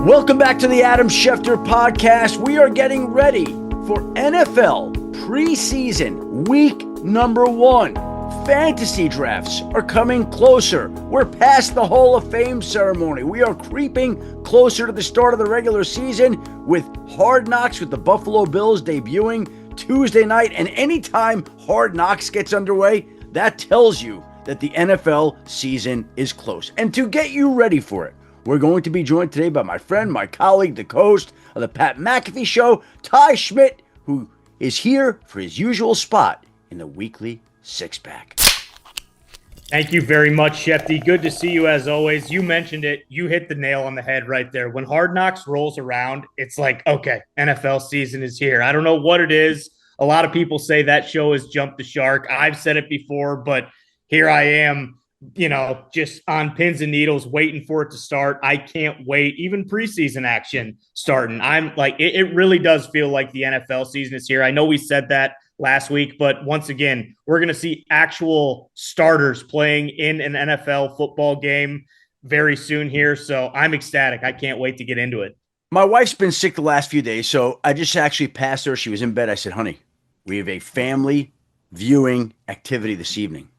Welcome back to the Adam Schefter Podcast. We are getting ready for NFL preseason week number 1. Fantasy drafts are coming closer. We're past the Hall of Fame ceremony. We are creeping closer to the start of the regular season with Hard Knocks with the Buffalo Bills debuting Tuesday night. And anytime Hard Knocks gets underway, that tells you that the NFL season is close. And to get you ready for it, we're going to be joined today by my friend, my colleague, the co-host of the Pat McAfee Show, Ty Schmit, who is here for his usual spot in the weekly six-pack. Thank you very much, Shefty. Good to see you as always. You mentioned it. You hit the nail on the head right there. When Hard Knocks rolls around, it's like, okay, NFL season is here. I don't know what it is. A lot of people say that show has jumped the shark. I've said it before, but here I am, just on pins and needles, waiting for it to start. I can't wait. Even preseason action starting. I'm like, it really does feel like the NFL season is here. I know we said that last week, but once again, we're going to see actual starters playing in an NFL football game very soon here. So I'm ecstatic. I can't wait to get into it. My wife's been sick the last few days, so I just actually passed her. She was in bed. I said, honey, we have a family viewing activity this evening.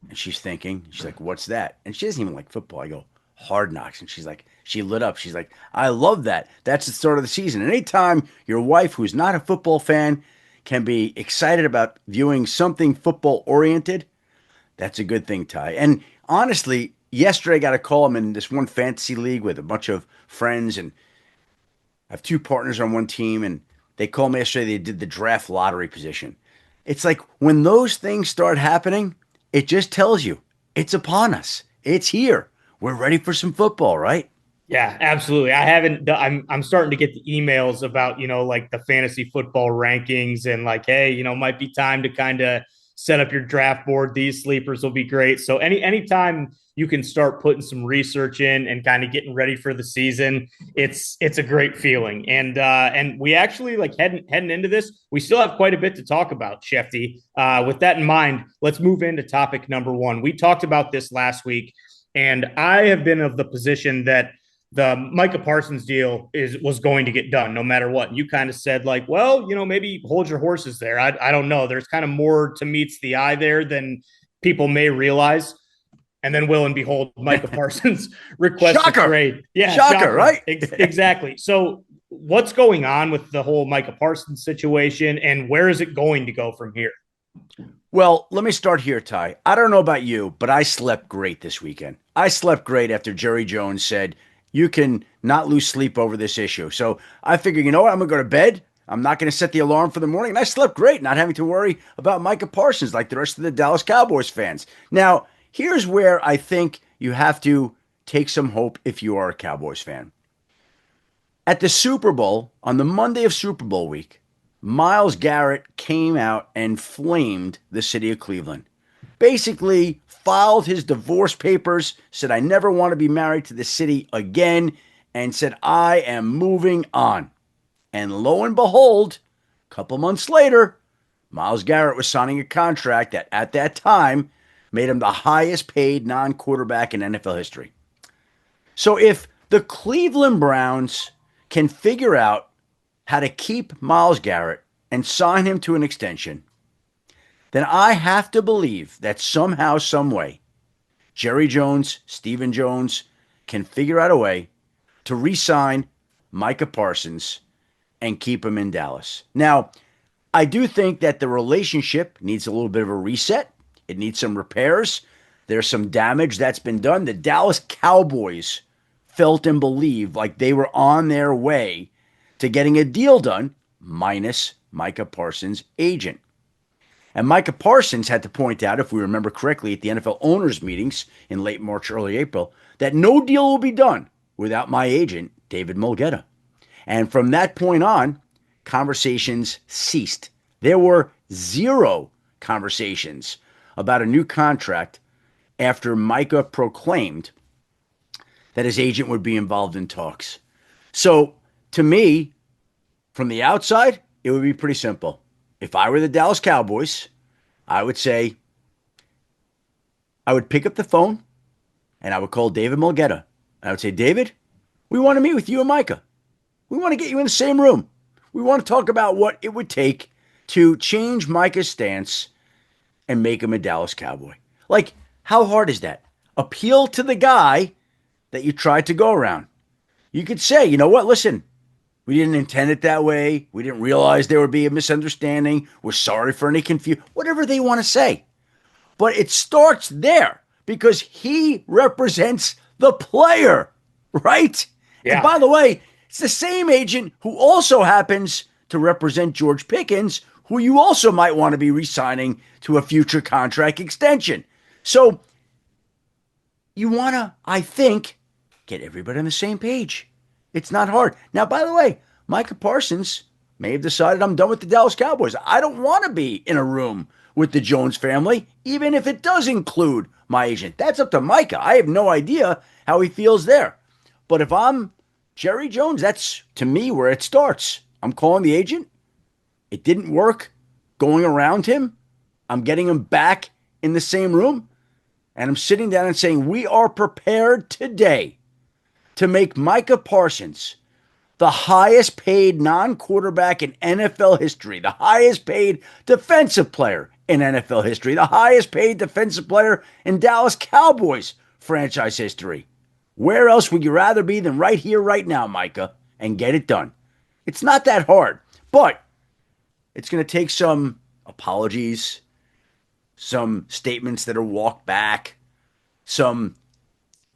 And she's thinking, she's like, what's that? And she doesn't even like football. I go, Hard Knocks. And she's like, she lit up. She's like, I love that. That's the start of the season. And anytime your wife, who's not a football fan, can be excited about viewing something football oriented, that's a good thing, Ty. And honestly, yesterday I got a call. I'm in this one fantasy league with a bunch of friends, and I have 2 partners on one team, and they called me yesterday. They did the draft lottery position. It's like when those things start happening, it just tells you it's upon us. It's here. We're ready for some football, right? Yeah, absolutely. I'm starting to get the emails about, like the fantasy football rankings and like, hey, might be time to kind of set up your draft board. These sleepers will be great. So anytime you can start putting some research in and kind of getting ready for the season, it's a great feeling. And we actually like heading into this, we still have quite a bit to talk about, Shefty. With that in mind, let's move into topic number 1. We talked about this last week, and I have been of the position that the Micah Parsons deal was going to get done no matter what. You kind of said like, well, maybe hold your horses there. I don't know. There's kind of more to meets the eye there than people may realize. And then, will and behold, Micah Parsons requests a trade. Yeah, shocker, right? Exactly. So what's going on with the whole Micah Parsons situation, and where is it going to go from here? Well, let me start here, Ty. I don't know about you, but I slept great this weekend. I slept great after Jerry Jones said, you can not lose sleep over this issue. So I figured, you know what? I'm going to go to bed. I'm not going to set the alarm for the morning. And I slept great, not having to worry about Micah Parsons like the rest of the Dallas Cowboys fans. Now, here's where I think you have to take some hope if you are a Cowboys fan. At the Super Bowl, on the Monday of Super Bowl week, Myles Garrett came out and flamed the city of Cleveland. Basically filed his divorce papers, said, I never want to be married to the city again, and said, I am moving on. And lo and behold, a couple months later, Myles Garrett was signing a contract that at that time made him the highest paid non-quarterback in NFL history. So if the Cleveland Browns can figure out how to keep Myles Garrett and sign him to an extension, then I have to believe that somehow, some way, Jerry Jones, Stephen Jones can figure out a way to re-sign Micah Parsons and keep him in Dallas. Now, I do think that the relationship needs a little bit of a reset. It needs some repairs. There's some damage that's been done. The Dallas Cowboys felt and believed like they were on their way to getting a deal done, minus Micah Parsons' agent. And Micah Parsons had to point out, if we remember correctly, at the NFL owners' meetings in late March, early April, that no deal will be done without my agent, David Mulgeta. And from that point on, conversations ceased. There were 0 conversations about a new contract after Micah proclaimed that his agent would be involved in talks. So, to me, from the outside, it would be pretty simple. If I were the Dallas Cowboys, I would say, I would pick up the phone and I would call David Mulgeta. I would say, David, We want to meet with you and Micah. We want to get you in the same room. We want to talk about what it would take to change Micah's stance and make him a Dallas Cowboy. Like, how hard is that? Appeal to the guy that you tried to go around. You could say, you know what, listen, we didn't intend it that way. We didn't realize there would be a misunderstanding. We're sorry for any confusion. Whatever they want to say. But it starts there because he represents the player, right? Yeah. And by the way, it's the same agent who also happens to represent George Pickens, who you also might want to be re-signing to a future contract extension. So you want to, I think, get everybody on the same page. It's not hard. Now, by the way, Micah Parsons may have decided I'm done with the Dallas Cowboys. I don't want to be in a room with the Jones family, even if it does include my agent. That's up to Micah. I have no idea how he feels there. But if I'm Jerry Jones, that's, to me, where it starts. I'm calling the agent. It didn't work going around him. I'm getting him back in the same room. And I'm sitting down and saying, we are prepared today to make Micah Parsons the highest paid non-quarterback in NFL history, the highest paid defensive player in NFL history, the highest paid defensive player in Dallas Cowboys franchise history. Where else would you rather be than right here, right now, Micah, and get it done? It's not that hard, but it's going to take some apologies, some statements that are walked back, some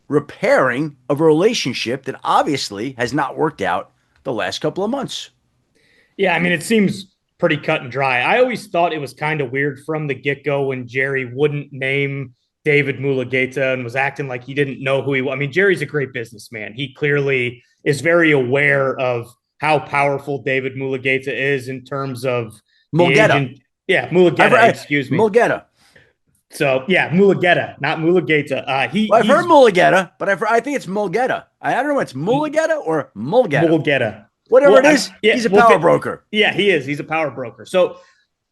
repairing of a relationship that obviously has not worked out the last couple of months. Yeah, I mean, it seems pretty cut and dry. I always thought it was kind of weird from the get-go when Jerry wouldn't name David Mulugeta and was acting like he didn't know who he was. I mean, Jerry's a great businessman. He clearly is very aware of how powerful David Mulugeta is in terms of Mulugeta. Yeah, Mulugeta, excuse me. Mulugeta. So, yeah, Mulugeta, not Mulugeta. I've heard Mulugeta, but I think it's Mulugeta. I don't know if it's Mulugeta or Mulugeta. Mulugeta. Whatever it is, he's a power broker. Yeah, he is. He's a power broker. So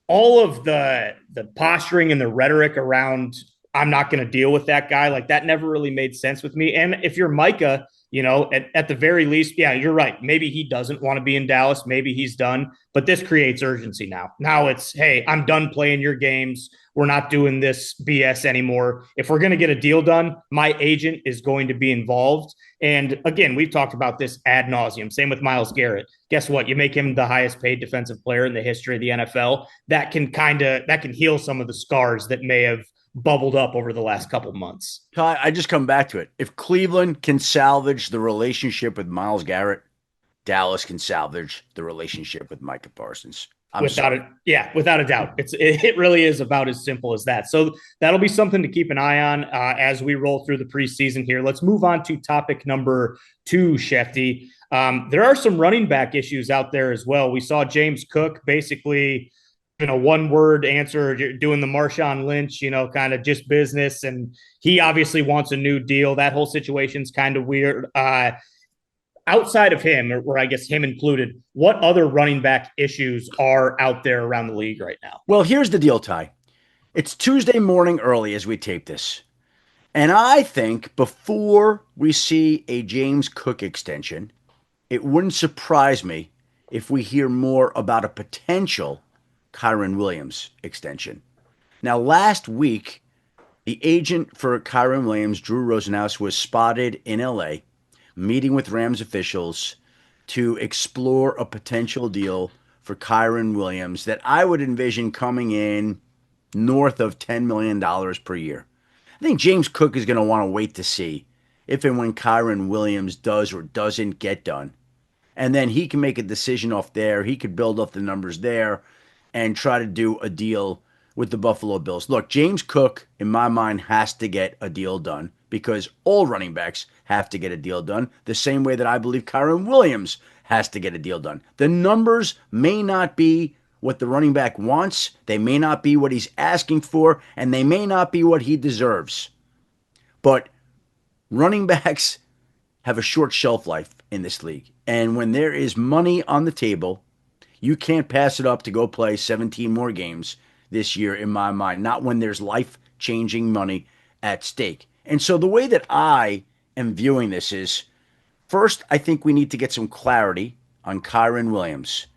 all of the posturing and the rhetoric around I'm not going to deal with that guy, like that never really made sense with me. And if you're Micah, you know, at the very least, yeah, you're right. Maybe he doesn't want to be in Dallas. Maybe he's done. But this creates urgency now. Now it's, hey, I'm done playing your games. We're not doing this BS anymore. If we're going to get a deal done, my agent is going to be involved. And again, we've talked about this ad nauseum. Same with Myles Garrett. Guess what? You make him the highest paid defensive player in the history of the NFL. That can heal some of the scars that may have bubbled up over the last couple months. I just come back to it. If Cleveland can salvage the relationship with Myles Garrett, Dallas can salvage the relationship with Micah Parsons. Without a doubt. It really is about as simple as that. So that'll be something to keep an eye on as we roll through the preseason here. Let's move on to topic number 2, Schefty. There are some running back issues out there as well. We saw James Cook basically in a one-word answer, doing the Marshawn Lynch, kind of just business. And he obviously wants a new deal. That whole situation's kind of weird. Outside of him, or I guess him included, what other running back issues are out there around the league right now? Well, here's the deal, Ty. It's Tuesday morning early as we tape this. And I think before we see a James Cook extension, it wouldn't surprise me if we hear more about a potential Kyren Williams extension. Now, last week, the agent for Kyren Williams, Drew Rosenhaus, was spotted in L.A., meeting with Rams officials to explore a potential deal for Kyren Williams that I would envision coming in north of $10 million per year. I think James Cook is going to want to wait to see if and when Kyren Williams does or doesn't get done. And then he can make a decision off there. He could build up the numbers there and try to do a deal with the Buffalo Bills. Look, James Cook, in my mind, has to get a deal done because all running backs have to get a deal done the same way that I believe Kyren Williams has to get a deal done. The numbers may not be what the running back wants. They may not be what he's asking for, and they may not be what he deserves. But running backs have a short shelf life in this league. And when there is money on the table, you can't pass it up to go play 17 more games this year, in my mind, not when there's life-changing money at stake. And so the way that I am viewing this is First, I think we need to get some clarity on Kyren Williams,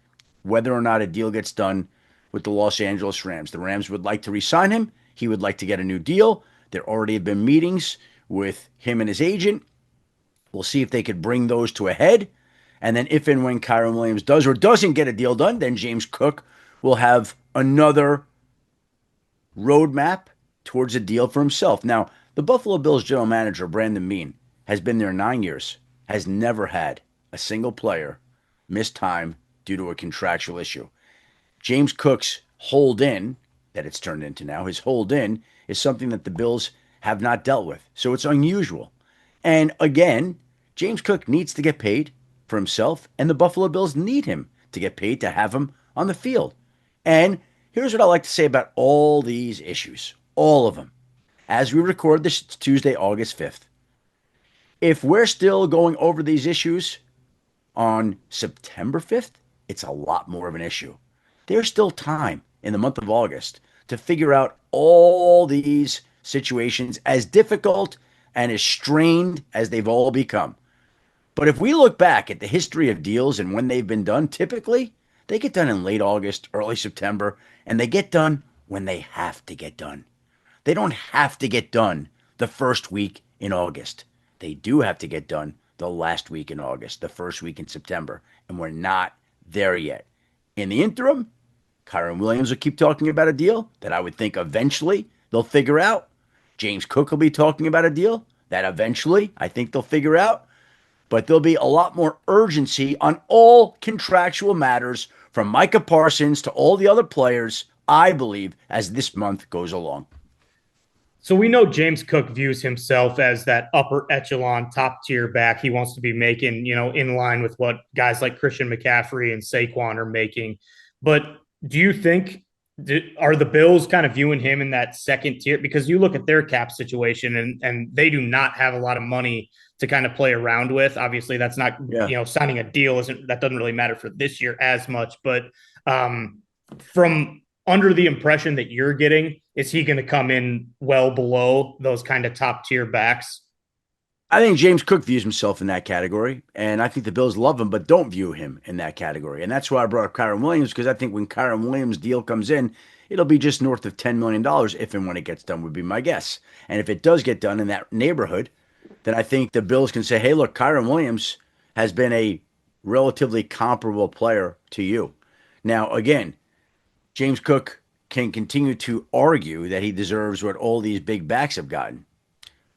whether or not a deal gets done with the Los Angeles Rams. The Rams would like to re-sign him. He would like to get a new deal. There already have been meetings with him and his agent. We'll see if they could bring those to a head. And then if and when Kyren Williams does or doesn't get a deal done, then James Cook will have another roadmap towards a deal for himself. Now, the Buffalo Bills general manager, Brandon Beane, has been there 9 years, has never had a single player miss time due to a contractual issue. James Cook's hold in, that it's turned into now, his hold in is something that the Bills have not dealt with. So it's unusual. And again, James Cook needs to get paid for himself, and the Buffalo Bills need him to get paid to have him on the field. And here's what I like to say about all these issues, all of them. As we record this Tuesday, August 5th, if we're still going over these issues on September 5th, it's a lot more of an issue. There's still time in the month of August to figure out all these situations, as difficult and as strained as they've all become. But if we look back at the history of deals and when they've been done, typically they get done in late August, early September, and they get done when they have to get done. They don't have to get done the first week in August. They do have to get done the last week in August, the first week in September, and we're not there yet. In the interim, Kyren Williams will keep talking about a deal that I would think eventually they'll figure out. James Cook will be talking about a deal that eventually I think they'll figure out. But there'll be a lot more urgency on all contractual matters from Micah Parsons to all the other players, I believe, as this month goes along. So we know James Cook views himself as that upper echelon, top tier back. He wants to be making, in line with what guys like Christian McCaffrey and Saquon are making. But do you think, are the Bills kind of viewing him in that second tier? Because you look at their cap situation and they do not have a lot of money to kind of play around with. Obviously, that's not, signing a deal that doesn't really matter for this year as much. But from under the impression that you're getting, is he going to come in well below those kind of top tier backs? I think James Cook views himself in that category, and I think the Bills love him, but don't view him in that category. And that's why I brought up Kyren Williams, because I think when Kyren Williams' deal comes in, it'll be just north of $10 million if and when it gets done, would be my guess. And if it does get done in that neighborhood, then I think the Bills can say, hey, look, Kyren Williams has been a relatively comparable player to you. Now, again, James Cook can continue to argue that he deserves what all these big backs have gotten.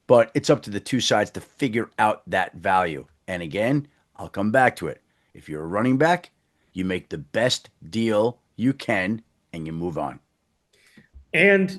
But it's up to the two sides to figure out that value. And again, I'll come back to it. If you're a running back, you make the best deal you can and you move on. And,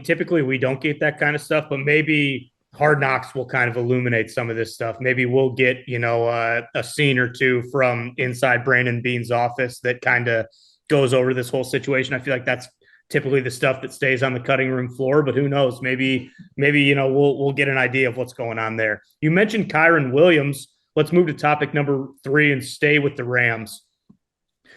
typically we don't get that kind of stuff, but maybe Hard Knocks will kind of illuminate some of this stuff. Maybe we'll get, a scene or two from inside Brandon Beane's office that kind of goes over this whole situation. I feel like that's typically the stuff that stays on the cutting room floor, but who knows? Maybe we'll get an idea of what's going on there. You mentioned Kyren Williams. Let's move to topic number 3 and stay with the Rams.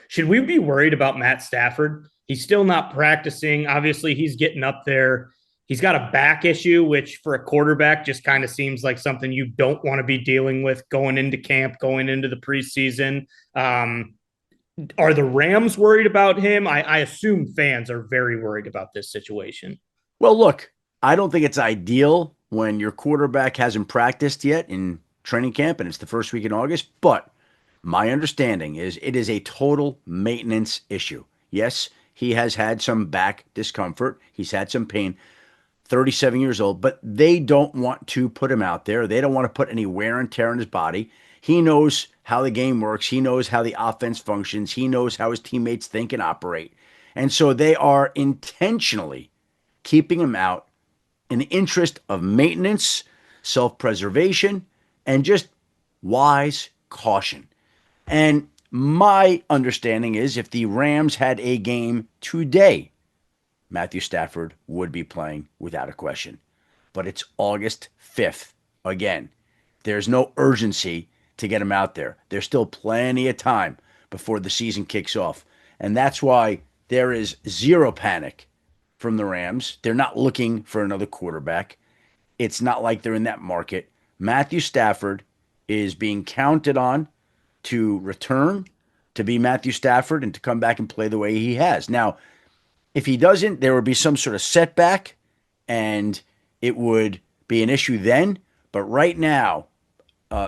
Should we be worried about Matt Stafford? He's still not practicing. Obviously, he's getting up there. He's got a back issue, which for a quarterback just kind of seems like something you don't want to be dealing with going into camp, going into the preseason. Are the Rams worried about him? I assume fans are very worried about this situation. Well, look, I don't think it's ideal when your quarterback hasn't practiced yet in training camp and it's the first week in August, but my understanding is it is a total maintenance issue. Yes, he has had some back discomfort. He's had some pain. 37 years old, but they don't want to put him out there. They don't want to put any wear and tear on his body. He knows how the game works. He knows how the offense functions. He knows how his teammates think and operate. And so they are intentionally keeping him out in the interest of maintenance, self-preservation, and just wise caution. And my understanding is if the Rams had a game today, Matthew Stafford would be playing without a question. But it's August 5th. Again, there's no urgency to get him out there. There's still plenty of time before the season kicks off. And that's why there is zero panic from the Rams. They're not looking for another quarterback. It's not like they're in that market. Matthew Stafford is being counted on to return to be Matthew Stafford and to come back and play the way he has. Now, if he doesn't, there would be some sort of setback and it would be an issue then. But right now,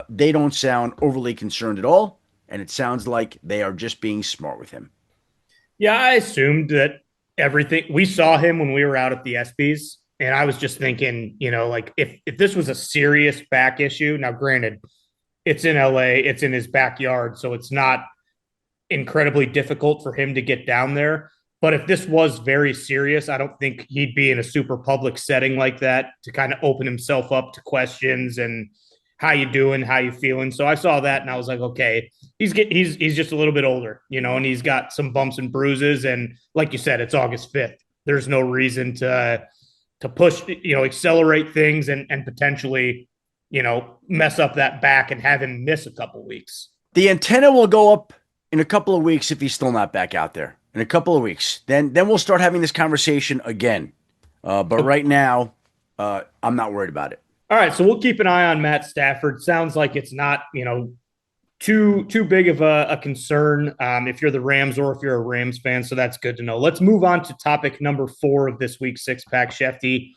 they don't sound overly concerned at all. And it sounds like they are just being smart with him. Yeah, I assumed that everything we saw him when we were out at the ESPYs, and I was just thinking, like if this was a serious back issue. Now, granted, it's in LA, it's in his backyard, so it's not incredibly difficult for him to get down there. But if this was very serious, I don't think he'd be in a super public setting like that to kind of open himself up to questions and how you doing, how you feeling. So I saw that and I was like, okay, he's just a little bit older, and he's got some bumps and bruises. And like you said, it's August 5th. There's no reason to push, accelerate things and potentially, mess up that back and have him miss a couple weeks. The antenna will go up in a couple of weeks if he's still not back out there. In a couple of weeks, then we'll start having this conversation again. But right now, I'm not worried about it. All right, so we'll keep an eye on Matt Stafford. Sounds like it's not, too big of a concern if you're the Rams or if you're a Rams fan. So that's good to know. Let's move on to topic number 4 of this week's Six Pack, Schefty.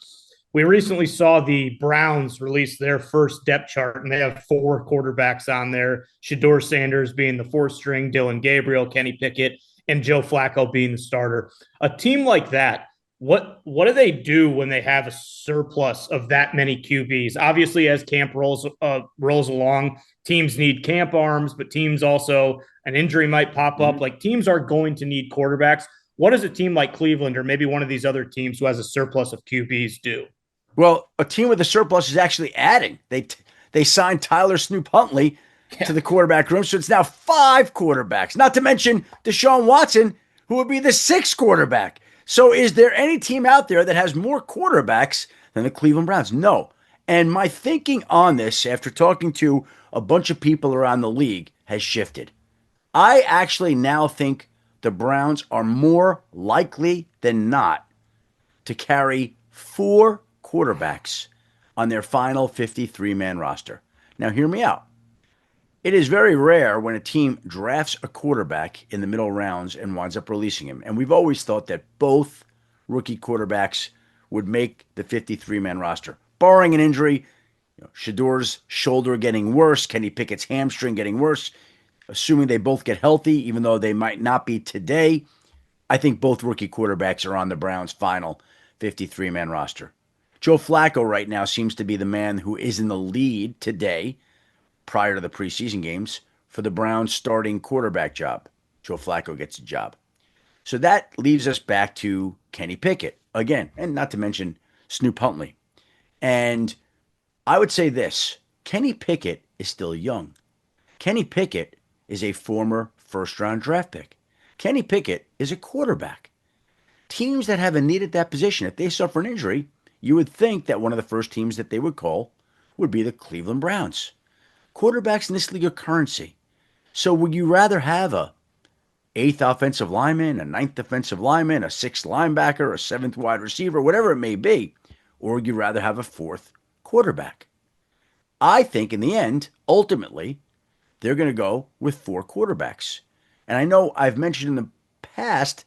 We recently saw the Browns release their first depth chart, and they have 4 quarterbacks on there. Shedeur Sanders being the 4th string, Dylan Gabriel, Kenny Pickett, and Joe Flacco being the starter. A team like that, what do they do when they have a surplus of that many QBs? Obviously, as camp rolls along, teams need camp arms, but teams also, an injury might pop up. Like, teams are going to need quarterbacks. What does a team like Cleveland or maybe one of these other teams who has a surplus of QBs do? Well, a team with a surplus is actually adding. They signed Tyler Snoop Huntley to the quarterback room, so it's now 5 quarterbacks. Not to mention Deshaun Watson, who would be the 6th quarterback. So is there any team out there that has more quarterbacks than the Cleveland Browns? No. And my thinking on this, after talking to a bunch of people around the league, has shifted. I actually now think the Browns are more likely than not to carry 4 quarterbacks on their final 53-man roster. Now, hear me out. It is very rare when a team drafts a quarterback in the middle rounds and winds up releasing him. And we've always thought that both rookie quarterbacks would make the 53-man roster. Barring an injury, Shedeur's shoulder getting worse, Kenny Pickett's hamstring getting worse, assuming they both get healthy, even though they might not be today, I think both rookie quarterbacks are on the Browns' final 53-man roster. Joe Flacco right now seems to be the man who is in the lead today, prior to the preseason games, for the Browns' starting quarterback job. Joe Flacco gets a job. So that leaves us back to Kenny Pickett again, and not to mention Snoop Huntley. And I would say this, Kenny Pickett is still young. Kenny Pickett is a former first-round draft pick. Kenny Pickett is a quarterback. Teams that have a need at that position, if they suffer an injury, you would think that one of the first teams that they would call would be the Cleveland Browns. Quarterbacks in this league are currency. So would you rather have a 8th offensive lineman, a 9th defensive lineman, a 6th linebacker, a 7th wide receiver, whatever it may be, or would you rather have a 4th quarterback? I think in the end, ultimately, they're going to go with 4 quarterbacks. And I know I've mentioned in the past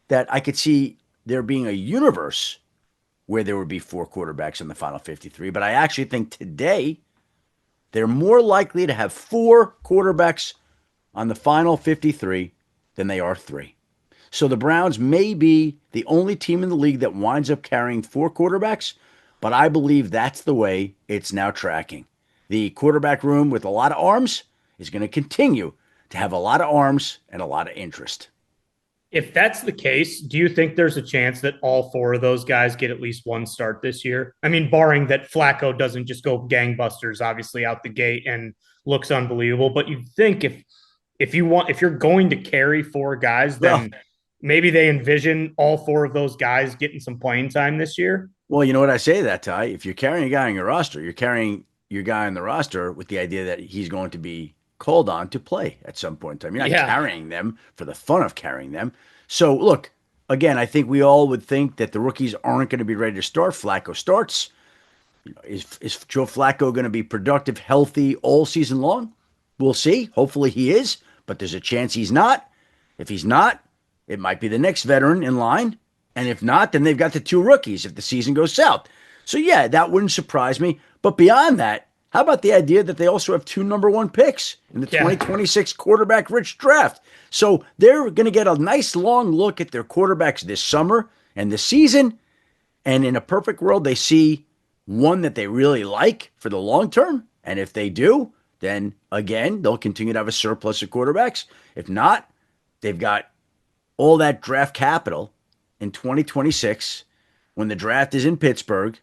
that I could see there being a universe where there would be 4 quarterbacks in the final 53, but I actually think today they're more likely to have 4 quarterbacks on the final 53 than they are 3. So the Browns may be the only team in the league that winds up carrying 4 quarterbacks, but I believe that's the way it's now tracking. The quarterback room with a lot of arms is going to continue to have a lot of arms and a lot of interest. If that's the case, do you think there's a chance that all 4 of those guys get at least one start this year? I mean, barring that Flacco doesn't just go gangbusters, obviously out the gate and looks unbelievable. But you'd think if you're going to carry 4 guys, then maybe they envision all 4 of those guys getting some playing time this year. Well, you know what I say to that, Ty? If you're carrying a guy on your roster, you're carrying your guy on the roster with the idea that he's going to be called on to play at some point in time. You're not carrying them for the fun of carrying them. So, look, again, I think we all would think that the rookies aren't going to be ready to start. Flacco starts. Is Joe Flacco going to be productive, healthy all season long? We'll see. Hopefully he is, but there's a chance he's not. If he's not, it might be the next veteran in line. And if not, then they've got the two rookies if the season goes south. So, yeah, that wouldn't surprise me. But beyond that, how about the idea that they also have two number one picks in the 2026 quarterback rich draft? So they're going to get a nice long look at their quarterbacks this summer and this season. And in a perfect world, they see one that they really like for the long term. And if they do, then again, they'll continue to have a surplus of quarterbacks. If not, they've got all that draft capital in 2026 when the draft is in Pittsburgh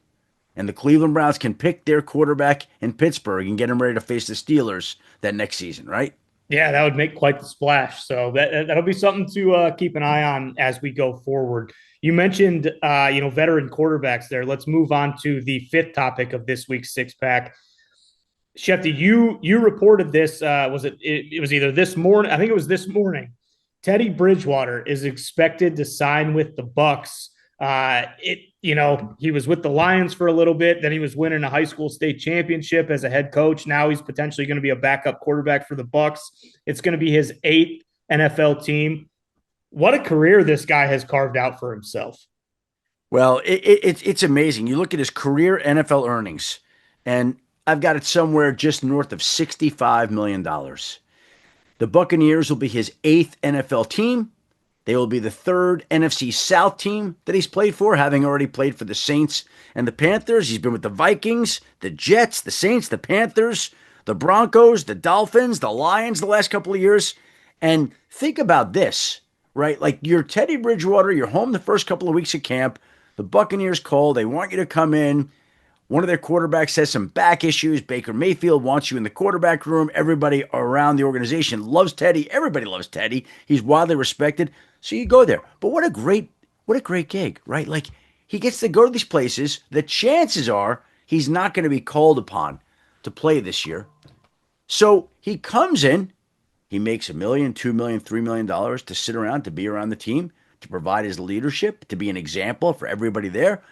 and the Cleveland Browns can pick their quarterback in Pittsburgh and get them ready to face the Steelers that next season, right? Yeah, that would make quite the splash. So that'll be something to keep an eye on as we go forward. You mentioned, veteran quarterbacks there. Let's move on to the fifth topic of this week's six pack. Schefter, you reported this. It was either this morning. I think it was this morning. Teddy Bridgewater is expected to sign with the Bucs. He was with the Lions for a little bit. Then he was winning a high school state championship as a head coach. Now he's potentially going to be a backup quarterback for the Bucs. It's going to be his 8th NFL team. What a career this guy has carved out for himself. Well, it's amazing. You look at his career NFL earnings, and I've got it somewhere just north of $65 million. The Buccaneers will be his 8th NFL team. They will be the 3rd NFC South team that he's played for, having already played for the Saints and the Panthers. He's been with the Vikings, the Jets, the Saints, the Panthers, the Broncos, the Dolphins, the Lions the last couple of years. And think about this, right? Like you're Teddy Bridgewater, you're home the first couple of weeks of camp. The Buccaneers call, they want you to come in. One of their quarterbacks has some back issues. Baker Mayfield wants you in the quarterback room. Everybody around the organization loves Teddy. Everybody loves Teddy. He's widely respected. So you go there. But what a great gig, right? Like he gets to go to these places. The chances are he's not going to be called upon to play this year. So he comes in, he makes $1 million, $2 million, $3 million to sit around, to be around the team, to provide his leadership, to be an example for everybody there.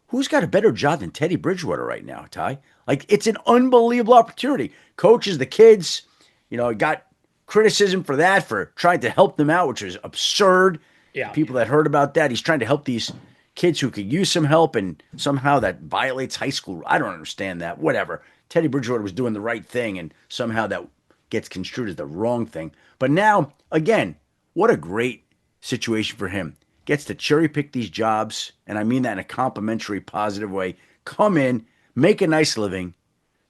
Who's got a better job than Teddy Bridgewater right now, Ty? Like, it's an unbelievable opportunity. Coaches, the kids, got criticism for that, for trying to help them out, which is absurd. Yeah. People that heard about that, he's trying to help these kids who could use some help, and somehow that violates high school. I don't understand that. Whatever. Teddy Bridgewater was doing the right thing, and somehow that gets construed as the wrong thing. But now, again, what a great situation for him. Gets to cherry pick these jobs, and I mean that in a complimentary, positive way. Come in, make a nice living.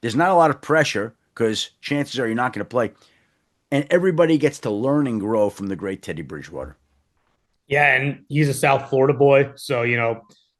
There's not a lot of pressure because chances are you're not going to play. And everybody gets to learn and grow from the great Teddy Bridgewater. Yeah, and he's a South Florida boy. So,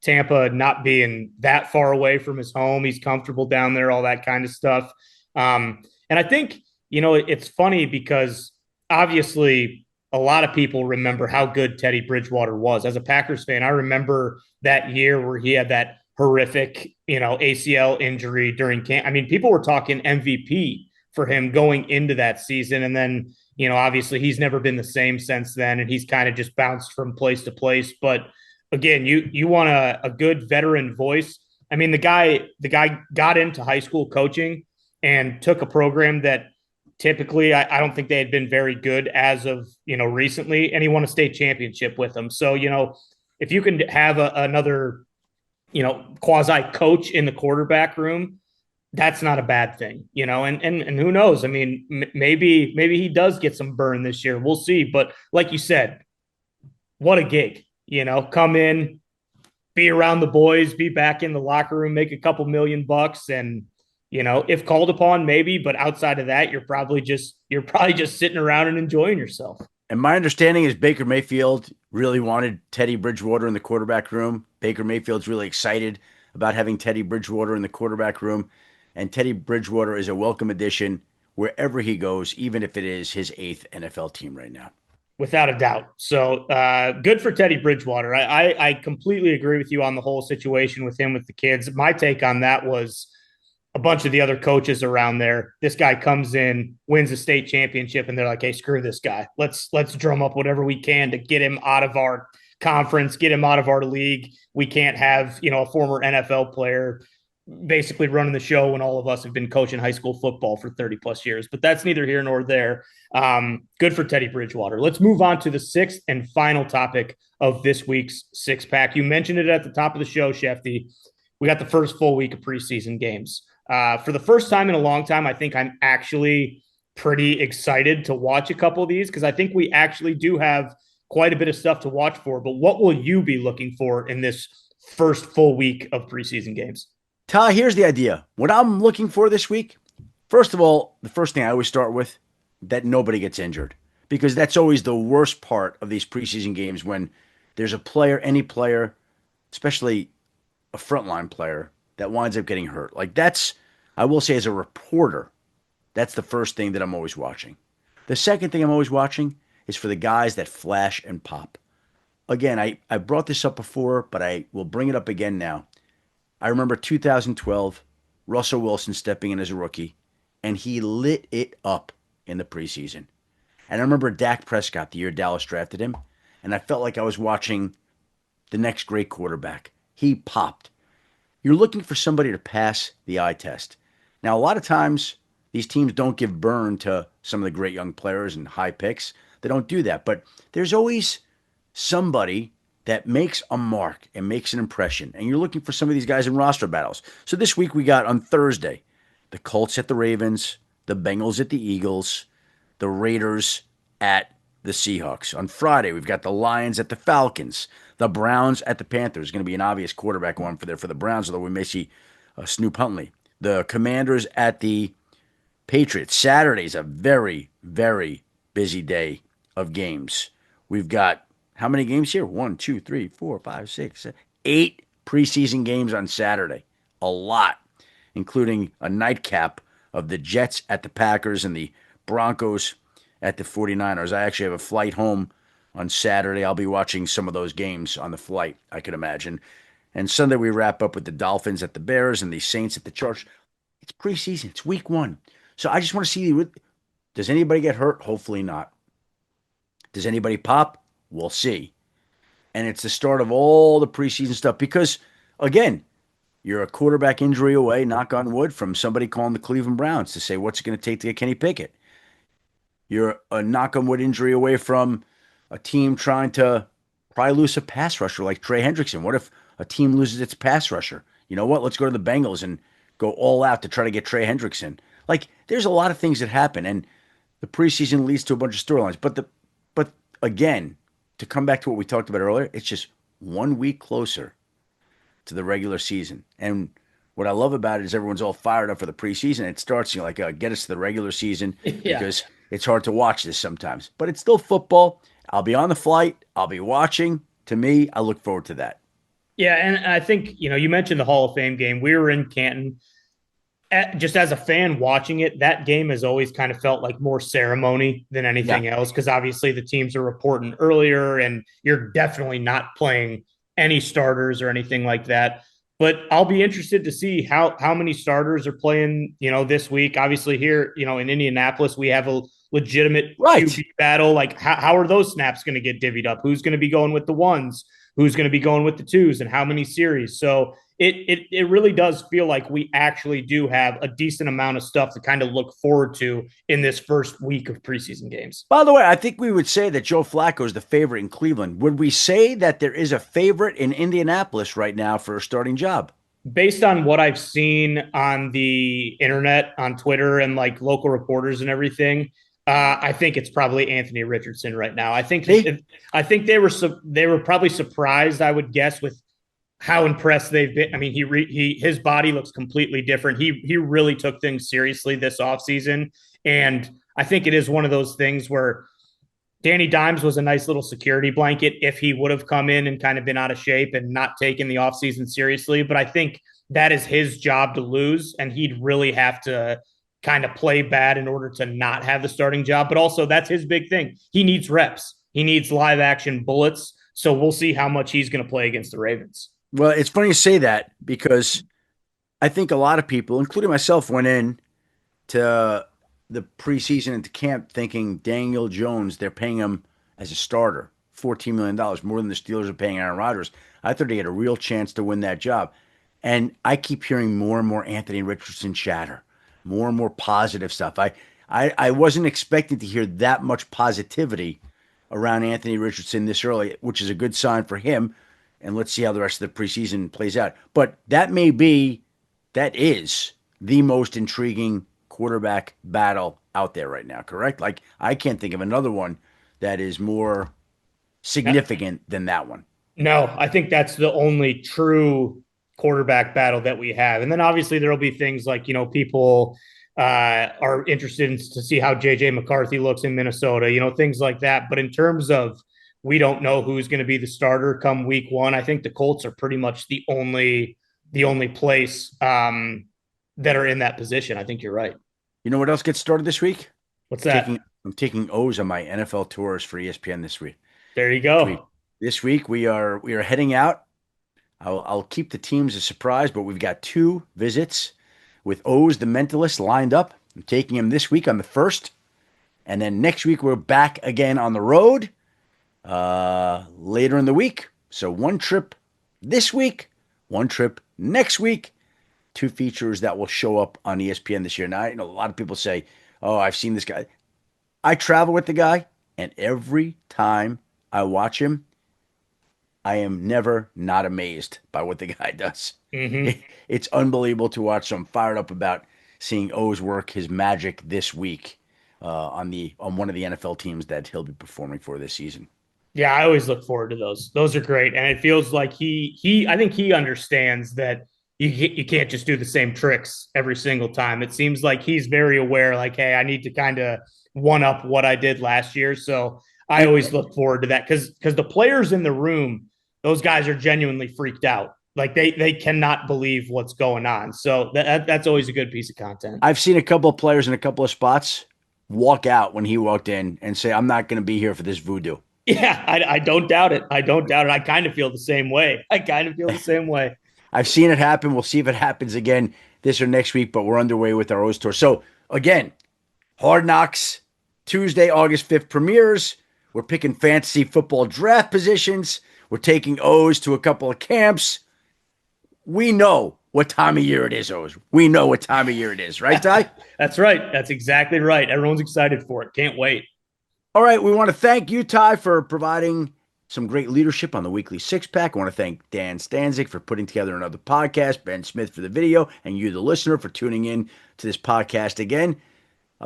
Tampa not being that far away from his home. He's comfortable down there, all that kind of stuff. And I think, it's funny because obviously a lot of people remember how good Teddy Bridgewater was. As a Packers fan, I remember that year where he had that horrific, ACL injury during camp. I mean, people were talking MVP for him going into that season. And then, obviously he's never been the same since then. And he's kind of just bounced from place to place. But again, you want a good veteran voice. I mean, the guy got into high school coaching and took a program that typically I don't think they had been very good as of, recently, and he won a state championship with them. So, if you can have another, quasi coach in the quarterback room, that's not a bad thing, and who knows? I mean, maybe he does get some burn this year. We'll see. But like you said, what a gig, come in, be around the boys, be back in the locker room, make a couple $1,000,000 and, if called upon, maybe, but outside of that, you're probably just sitting around and enjoying yourself. And my understanding is Baker Mayfield really wanted Teddy Bridgewater in the quarterback room. Baker Mayfield's really excited about having Teddy Bridgewater in the quarterback room. And Teddy Bridgewater is a welcome addition wherever he goes, even if it is his 8th NFL team right now. Without a doubt. So good for Teddy Bridgewater. I completely agree with you on the whole situation with him, with the kids. My take on that was a bunch of the other coaches around there. This guy comes in, wins a state championship, and they're like, hey, screw this guy. Let's drum up whatever we can to get him out of our conference, get him out of our league. We can't have, a former NFL player basically running the show when all of us have been coaching high school football for 30 plus years. But that's neither here nor there. Good for Teddy Bridgewater. Let's move on to the sixth and final topic of this week's six pack. You mentioned it at the top of the show, Shefty. We got the first full week of preseason games. For the first time in a long time, I think I'm actually pretty excited to watch a couple of these because I think we actually do have quite a bit of stuff to watch for. But what will you be looking for in this first full week of preseason games? Ty, here's the idea. What I'm looking for this week, first of all, the first thing I always start with, that nobody gets injured. Because that's always the worst part of these preseason games when there's a player, any player, especially a frontline player, that winds up getting hurt. Like that's, I will say as a reporter, that's the first thing that I'm always watching. The second thing I'm always watching is for the guys that flash and pop. Again, I brought this up before, but I will bring it up again now. I remember 2012, Russell Wilson stepping in as a rookie, and he lit it up in the preseason. And I remember Dak Prescott, the year Dallas drafted him, and I felt like I was watching the next great quarterback. He popped. You're looking for somebody to pass the eye test. Now, a lot of times, these teams don't give burn to some of the great young players and high picks. They don't do that. But there's always somebody that makes a mark and makes an impression. And you're looking for some of these guys in roster battles. So this week we got on Thursday, the Colts at the Ravens, the Bengals at the Eagles, the Raiders at the Seahawks. On Friday, we've got the Lions at the Falcons, the Browns at the Panthers. Going to be an obvious quarterback one for the Browns, although we may see Snoop Huntley. The Commanders at the Patriots. Saturday's a very, very busy day of games. We've got how many games here? 1, 2, 3, 4, 5, 6, 7, 8 preseason games on Saturday. A lot, including a nightcap of the Jets at the Packers and the Broncos at the 49ers. I actually have a flight home on Saturday. I'll be watching some of those games on the flight, I could imagine. And Sunday we wrap up with the Dolphins at the Bears and the Saints at the Chargers. It's preseason. It's week 1. So I just want to see, does anybody get hurt? Hopefully not. Does anybody pop? We'll see. And it's the start of all the preseason stuff because, again, you're a quarterback injury away, knock on wood, from somebody calling the Cleveland Browns to say what's it going to take to get Kenny Pickett. You're a knock on wood injury away from a team trying to probably lose a pass rusher like Trey Hendrickson. What if a team loses its pass rusher? You know what? Let's go to the Bengals and go all out to try to get Trey Hendrickson. Like, there's a lot of things that happen, and the preseason leads to a bunch of storylines. But again, to come back to what we talked about earlier, it's just 1 week closer to the regular season. And what I love about it is everyone's all fired up for the preseason. It starts, get us to the regular season because it's hard to watch this sometimes. But it's still football. I'll be on the flight. I'll be watching. To me, I look forward to that. Yeah, and I think, you mentioned the Hall of Fame game. We were in Canton. Just as a fan watching it, that game has always kind of felt like more ceremony than anything else because obviously the teams are reporting earlier and you're definitely not playing any starters or anything like that. But I'll be interested to see how many starters are playing, this week. Obviously here, in Indianapolis, we have a legitimate QB battle. Like how are those snaps going to get divvied up? Who's going to be going with the ones? Who's going to be going with the twos and how many series? So it really does feel like we actually do have a decent amount of stuff to kind of look forward to in this first week of preseason games. By the way, I think we would say that Joe Flacco is the favorite in Cleveland. Would we say that there is a favorite in Indianapolis right now for a starting job? Based on what I've seen on the internet, on Twitter, and like local reporters and everything, I think it's probably Anthony Richardson right now. I think they were probably surprised, I would guess, with how impressed they've been. I mean, his body looks completely different. He really took things seriously this offseason. And I think it is one of those things where Danny Dimes was a nice little security blanket if he would have come in and kind of been out of shape and not taken the offseason seriously. But I think that is his job to lose, and he'd really have to kind of play bad in order to not have the starting job. But also that's his big thing. He needs reps. He needs live action bullets. So we'll see how much he's going to play against the Ravens. Well, it's funny you say that because I think a lot of people, including myself, went in to the preseason into camp thinking Daniel Jones, they're paying him as a starter, $14 million, more than the Steelers are paying Aaron Rodgers. I thought he had a real chance to win that job. And I keep hearing more and more Anthony Richardson chatter, more and more positive stuff. I wasn't expecting to hear that much positivity around Anthony Richardson this early, which is a good sign for him. And let's see how the rest of the preseason plays out. But that is the most intriguing quarterback battle out there right now, correct? Like, I can't think of another one that is more significant than that one. No, I think that's the only true quarterback battle that we have. And then obviously there'll be things like, people are interested in to see how JJ McCarthy looks in Minnesota, things like that. But in terms of we don't know who's going to be the starter come week one, I think the Colts are pretty much the only place that are in that position. I think you're right. You know what else gets started this week? What's that? I'm taking O's on my NFL tours for ESPN this week. There you go. This week we are heading out. I'll keep the teams a surprise, but we've got 2 visits with O's the Mentalist lined up. I'm taking him this week on the 1st, and then next week we're back again on the road later in the week. So 1 trip this week, 1 trip next week. 2 features that will show up on ESPN this year. Now, I know a lot of people say, oh, I've seen this guy. I travel with the guy, and every time I watch him, I am never not amazed by what the guy does. Mm-hmm. It's unbelievable to watch. So I'm fired up about seeing O's work his magic this week on one of the NFL teams that he'll be performing for this season. Yeah, I always look forward to those. Those are great, and it feels like I think he understands that you can't just do the same tricks every single time. It seems like he's very aware, like, hey, I need to kind of one up what I did last year. So I always look forward to that because the players in the room, those guys are genuinely freaked out. Like they cannot believe what's going on. So that's always a good piece of content. I've seen a couple of players in a couple of spots walk out when he walked in and say, I'm not going to be here for this voodoo. Yeah, I don't doubt it. I kind of feel the same way. I've seen it happen. We'll see if it happens again this or next week, but we're underway with our O's tour. So again, Hard Knocks, Tuesday, August 5th premieres. We're picking fantasy football draft positions. We're taking O's to a couple of camps. We know what time of year it is, O's. We know what time of year it is, right, Ty? That's right. That's exactly right. Everyone's excited for it. Can't wait. All right. We want to thank you, Ty, for providing some great leadership on the weekly 6-pack. I want to thank Dan Stanzik for putting together another podcast, Ben Smith for the video, and you, the listener, for tuning in to this podcast again.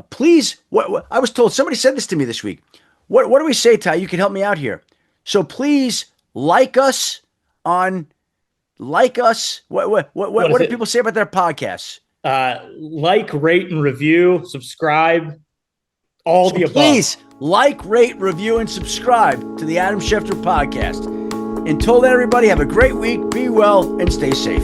Please, what I was told, somebody said this to me this week. What do we say, Ty? You can help me out here. So please like us. What do people say about their podcasts? Like, rate, and review, subscribe, all the above. Please like, rate, review, and subscribe to the Adam Schefter Podcast. Until then, everybody, have a great week, be well, and stay safe.